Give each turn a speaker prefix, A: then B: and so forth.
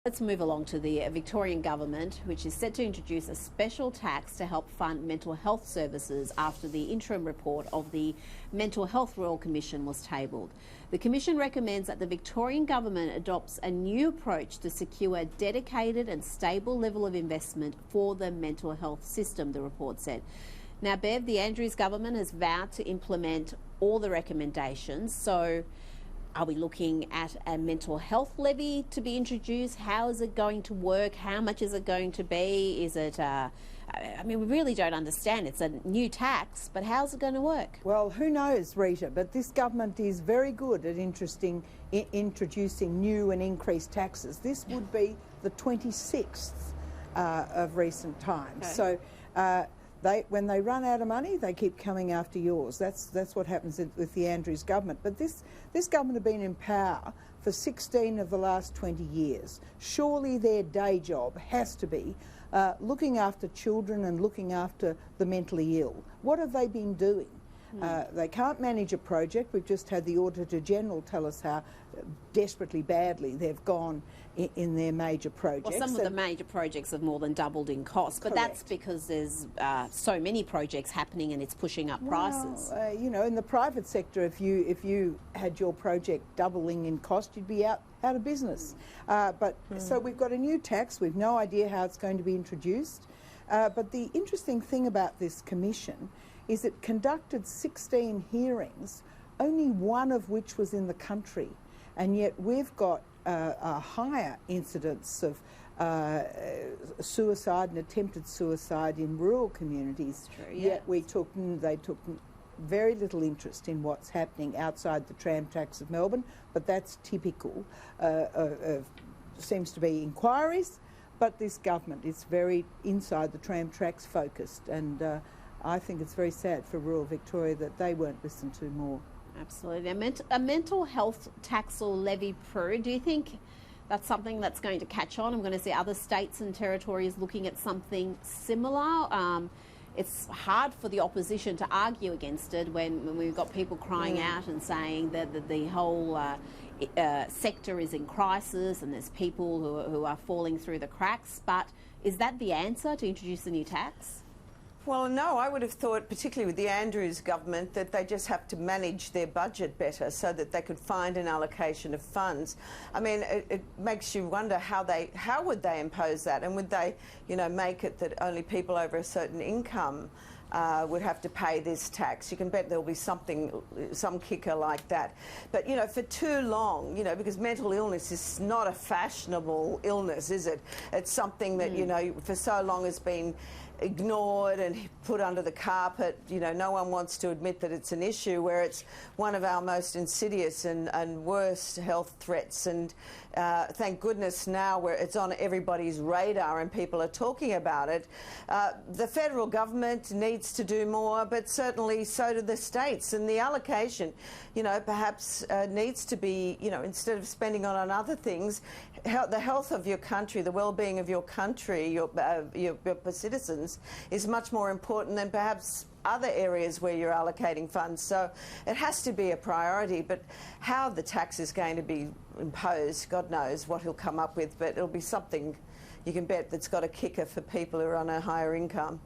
A: Let's move along to the Victorian government, which is set to introduce a special tax to help fund mental health services after the interim report of the Mental Health Royal Commission was tabled. The Commission recommends that the Victorian government adopts a new approach to secure a dedicated and stable level of investment for the mental health system, the report said. Now, Bev, the Andrews government has vowed to implement all the recommendations, so are we looking at a mental health levy to be introduced? How is it going to work? How much is it going to be? Is it, I mean, we really don't understand. It's a new tax, but how's it going to work?
B: Well, who knows, Rita, but this government is very good at introducing new and increased taxes. This would be the 26th of recent times. Okay. So when they run out of money, they keep coming after yours. That's what happens with the Andrews government. But this government have been in power for 16 of the last 20 years. Surely their day job has to be looking after children and looking after the mentally ill. What have they been doing? They can't manage a project. We've just had the Auditor General tell us how desperately badly they've gone in their major projects.
A: Well, some of the major projects have more than doubled in cost, but
B: Correct.
A: That's because there's so many projects happening and it's pushing up prices.
B: You know, in the private sector, if you had your project doubling in cost, you'd be out of business. So we've got a new tax. We've no idea how it's going to be introduced. But the interesting thing about this commission is it conducted 16 hearings, only one of which was in the country, and yet we've got a higher incidence of suicide and attempted suicide in rural communities.
A: True, yeah.
B: Yet they took very little interest in what's happening outside the tram tracks of Melbourne, but that's typical seems to be inquiries, but this government is very inside the tram tracks focused, and I think it's very sad for rural Victoria that they weren't listened to more.
A: Absolutely. A mental health tax or levy, Prue, do you think that's something that's going to catch on? I'm going to see other states and territories looking at something similar. It's hard for the opposition to argue against it when we've got people crying out and saying that the whole sector is in crisis and there's people who are falling through the cracks. But is that the answer, to introduce a new tax?
C: Well, no, I would have thought, particularly with the Andrews government, that they just have to manage their budget better so that they could find an allocation of funds. I mean, it makes you wonder how would they impose that, and would they, make it that only people over a certain income would have to pay this tax. You can bet there'll be some kicker like that. But, for too long, because mental illness is not a fashionable illness, is it? It's something that, for so long has been ignored and put under the carpet. No one wants to admit that it's an issue, where it's one of our most insidious and worst health threats. And thank goodness now where it's on everybody's radar and people are talking about it. The federal government needs to do more, but certainly so do the states. And the allocation, perhaps needs to be, instead of spending on other things, the health of your country, the well-being of your country, your citizens, is much more important than perhaps other areas where you're allocating funds. So it has to be a priority, but how the tax is going to be imposed, God knows what he'll come up with, but it'll be something you can bet that's got a kicker for people who are on a higher income.